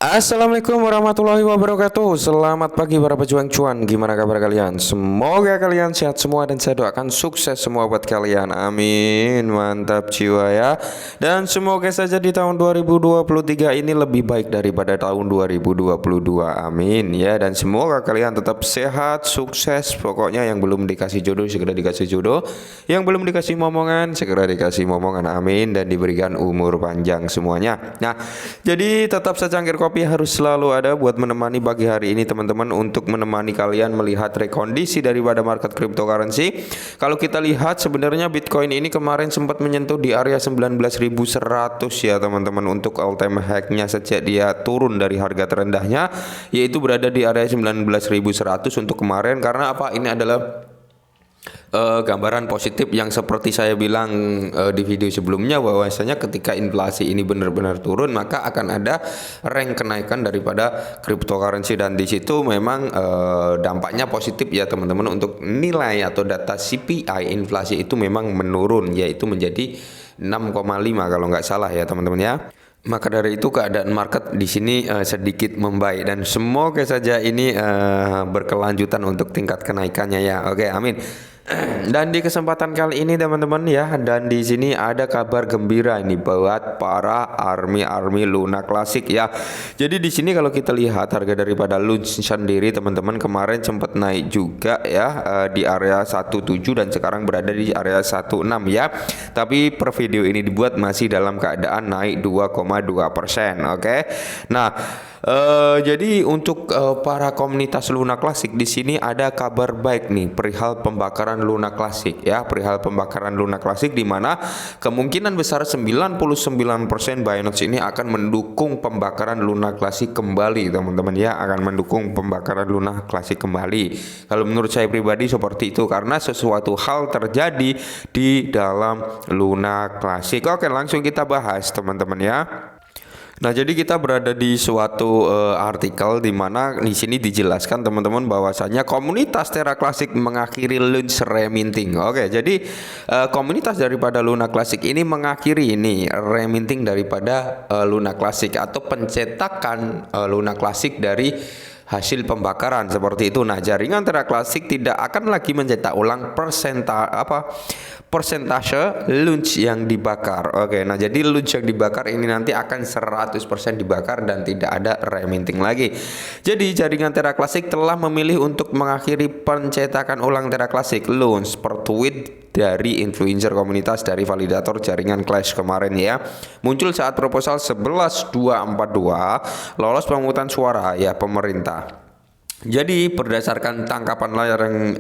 Assalamualaikum warahmatullahi wabarakatuh. Selamat pagi para pejuang cuan. Gimana kabar kalian? Semoga kalian sehat semua dan saya doakan sukses semua buat kalian. Amin. Mantap jiwa ya. Dan semoga saja di tahun 2023 ini lebih baik daripada tahun 2022. Amin ya. Dan semoga kalian tetap sehat, sukses. Pokoknya yang belum dikasih jodoh segera dikasih jodoh. Yang belum dikasih momongan segera dikasih momongan. Amin. Dan diberikan umur panjang semuanya. Nah, jadi tetap secangkir kopi harus selalu ada buat menemani pagi hari ini teman-teman, untuk menemani kalian melihat rekondisi daripada market cryptocurrency. Kalau kita lihat sebenarnya Bitcoin ini kemarin sempat menyentuh di area 19.100 ya teman-teman, untuk all time high-nya sejak dia turun dari harga terendahnya, yaitu berada di area 19.100 untuk kemarin. Karena apa? Ini adalah gambaran positif yang seperti saya bilang di video sebelumnya, bahwasanya ketika inflasi ini benar-benar turun maka akan ada rank kenaikan daripada cryptocurrency, dan di situ memang dampaknya positif ya teman-teman, untuk nilai atau data CPI inflasi itu memang menurun, yaitu menjadi 6,5 kalau nggak salah ya teman-teman ya. Maka dari itu keadaan market di sini sedikit membaik, dan semoga saja ini berkelanjutan untuk tingkat kenaikannya ya. Oke, amin. Dan di kesempatan kali ini teman-teman ya, dan di sini ada kabar gembira ini buat para army Luna Classic ya. Jadi di sini kalau kita lihat harga daripada Luna sendiri teman-teman, kemarin sempat naik juga ya di area 17 dan sekarang berada di area 16 ya. Tapi per video ini dibuat masih dalam keadaan naik 2,2%. Oke. Nah, jadi untuk para komunitas Luna Classic di sini ada kabar baik nih perihal pembakaran Luna Classic ya, perihal pembakaran Luna Classic, di mana kemungkinan besar 99% Binance ini akan mendukung pembakaran Luna Classic kembali teman-teman ya, akan mendukung pembakaran Luna Classic kembali. Kalau menurut saya pribadi seperti itu, karena sesuatu hal terjadi di dalam Luna Classic. Oke, langsung kita bahas teman-teman ya. Nah, jadi kita berada di suatu artikel di mana di sini dijelaskan teman-teman bahwasanya komunitas Terra Classic mengakhiri launch reminting. Oke, jadi komunitas daripada Luna Classic ini mengakhiri ini reminting daripada Luna Classic atau pencetakan Luna Classic dari hasil pembakaran seperti itu. Nah, jaringan Terra Classic tidak akan lagi mencetak ulang persentase launch yang dibakar. Oke, nah jadi launch yang dibakar ini nanti akan 100% dibakar dan tidak ada reminting lagi. Jadi jaringan Terra Classic telah memilih untuk mengakhiri pencetakan ulang Terra Classic launch per tweet dari influencer komunitas dari validator jaringan Clash kemarin ya. Muncul saat proposal 11242 lolos pemungutan suara ya pemerintah. Jadi berdasarkan tangkapan layar yang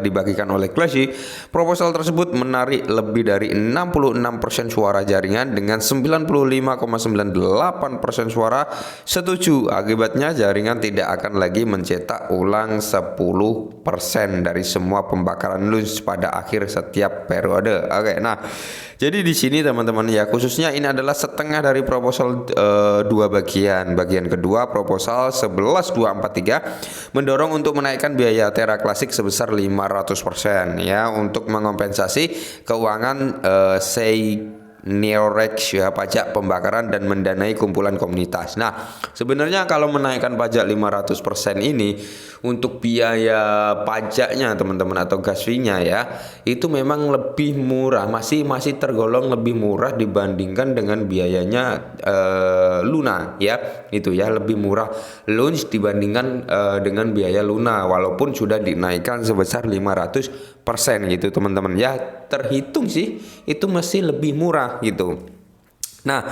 dibagikan oleh Classy, proposal tersebut menarik lebih dari 66% suara jaringan dengan 95,98% suara setuju. Akibatnya jaringan tidak akan lagi mencetak ulang 10% dari semua pembakaran launch pada akhir setiap periode. Oke, nah jadi di sini teman-teman ya, khususnya ini adalah setengah dari proposal dua bagian. Bagian kedua proposal 11243 mendorong untuk menaikkan biaya Terra Classic sebesar 500% ya, untuk mengompensasi keuangan Neorex ya, pajak pembakaran dan mendanai kumpulan komunitas. Nah, sebenarnya kalau menaikkan pajak 500% ini untuk biaya pajaknya teman-teman atau gas fee-nya ya, itu memang lebih murah, masih tergolong lebih murah dibandingkan dengan biayanya Luna ya. Itu ya, lebih murah launch dibandingkan dengan biaya Luna, walaupun sudah dinaikkan sebesar 500% gitu teman-teman ya. Terhitung sih itu masih lebih murah gitu. Nah,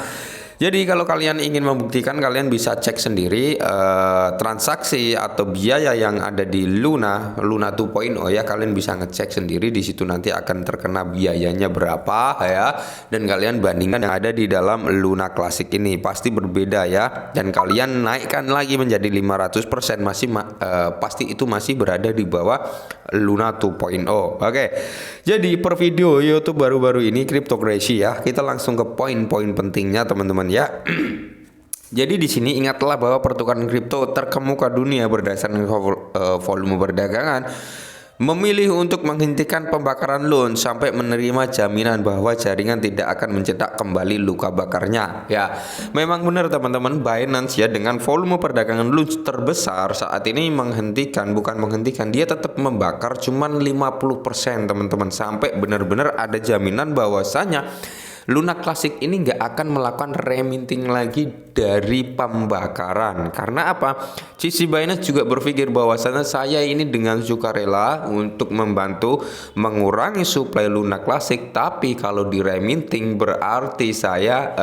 jadi kalau kalian ingin membuktikan, kalian bisa cek sendiri transaksi atau biaya yang ada di Luna 2.0 ya. Kalian bisa ngecek sendiri di situ, nanti akan terkena biayanya berapa ya, dan kalian bandingkan yang ada di dalam Luna Classic ini pasti berbeda ya. Dan kalian naikkan lagi menjadi 500%, masih pasti itu masih berada di bawah Luna 2.0. Oke. Jadi per video YouTube baru-baru ini cryptocurrency ya, kita langsung ke poin-poin pentingnya teman-teman ya. Jadi di sini ingatlah bahwa pertukaran kripto terkemuka dunia berdasarkan volume perdagangan memilih untuk menghentikan pembakaran loan sampai menerima jaminan bahwa jaringan tidak akan mencetak kembali luka bakarnya. Ya, memang benar teman-teman, Binance ya dengan volume perdagangan loan terbesar saat ini bukan menghentikan, dia tetap membakar cuman 50% teman-teman, sampai benar-benar ada jaminan bahwasanya Luna Classic ini nggak akan melakukan reminting lagi dari pembakaran. Karena apa? Sisi Binance juga berpikir bahwasannya saya ini dengan sukarela untuk membantu mengurangi suplai Luna Classic, tapi kalau di reminting berarti saya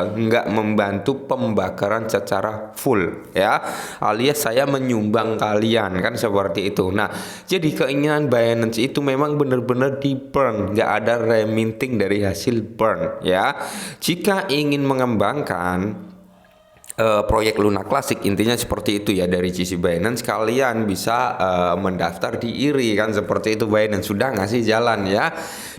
nggak membantu pembakaran secara full ya, alias saya menyumbang kalian kan seperti itu. Nah, jadi keinginan Binance itu memang benar-benar di burn, nggak ada reminting dari hasil burn ya. Jika ingin mengembangkan proyek Luna Classic, intinya seperti itu ya dari sisi Binance, kalian bisa mendaftar di IRI kan seperti itu. Binance sudah ngasih jalan ya,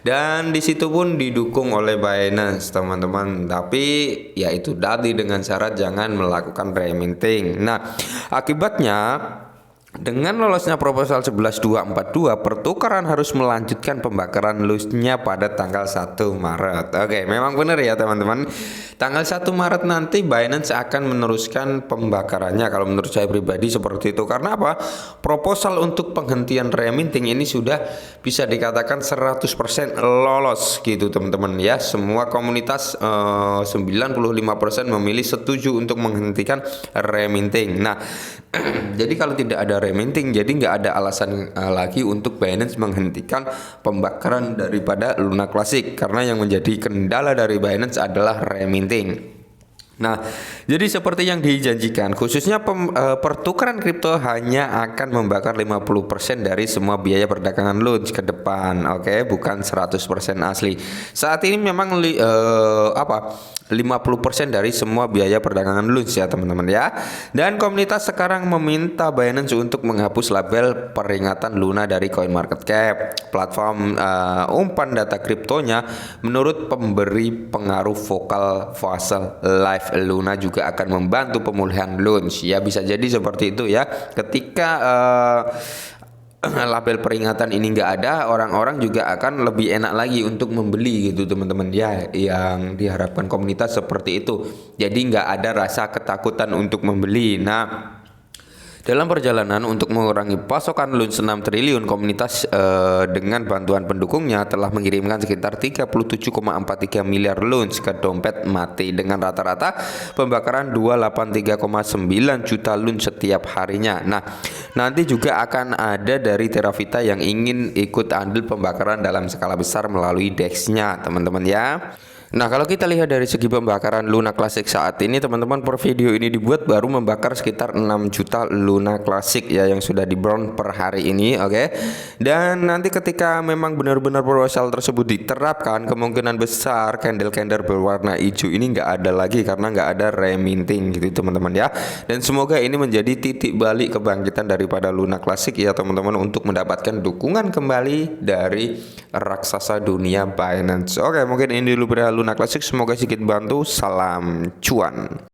dan disitu pun didukung oleh Binance teman-teman, tapi ya itu tadi dengan syarat jangan melakukan reminting. Nah, akibatnya dengan lolosnya proposal 11242, pertukaran harus melanjutkan pembakaran loan-nya pada tanggal 1 Maret. Oke, memang benar ya teman-teman. Tanggal 1 Maret nanti Binance akan meneruskan pembakarannya, kalau menurut saya pribadi seperti itu. Karena apa? Proposal untuk penghentian reminting ini sudah bisa dikatakan 100% lolos gitu teman-teman ya. Semua komunitas 95% memilih setuju untuk menghentikan reminting. Nah, jadi kalau tidak ada reminting, jadi nggak ada alasan lagi untuk Binance menghentikan pembakaran daripada Luna Classic, karena yang menjadi kendala dari Binance adalah reminting. Nah, jadi seperti yang dijanjikan, khususnya pertukaran kripto hanya akan membakar 50% dari semua biaya perdagangan loan ke depan. Oke, bukan 100% asli. Saat ini memang 50% dari semua biaya perdagangan loan ya teman-teman ya. Dan komunitas sekarang meminta Binance untuk menghapus label peringatan Luna dari CoinMarketCap, platform umpan data kriptonya. Menurut pemberi pengaruh vokal fase live, Luna juga akan membantu pemulihan loans. Ya, bisa jadi seperti itu ya. Ketika label peringatan ini nggak ada, orang-orang juga akan lebih enak lagi untuk membeli gitu teman-teman ya, yang diharapkan komunitas seperti itu. Jadi nggak ada rasa ketakutan untuk membeli. Nah, dalam perjalanan untuk mengurangi pasokan loan 6 triliun, komunitas dengan bantuan pendukungnya telah mengirimkan sekitar 37,43 miliar loans ke dompet mati dengan rata-rata pembakaran 283,9 juta loan setiap harinya. Nah, nanti juga akan ada dari Terravita yang ingin ikut andil pembakaran dalam skala besar melalui DEX-nya teman-teman ya. Nah, kalau kita lihat dari segi pembakaran Luna Classic saat ini teman-teman, per video ini dibuat baru membakar sekitar 6 juta Luna Classic ya yang sudah di burn per hari ini. Oke. Dan nanti ketika memang benar-benar proposal tersebut diterapkan, kemungkinan besar candle-candle berwarna hijau ini nggak ada lagi karena nggak ada reminting gitu teman-teman ya. Dan semoga ini menjadi titik balik kebangkitan daripada Luna Classic ya teman-teman, untuk mendapatkan dukungan kembali dari raksasa dunia Binance. Oke, mungkin ini dulu Luna Classic, semoga sedikit bantu. Salam cuan.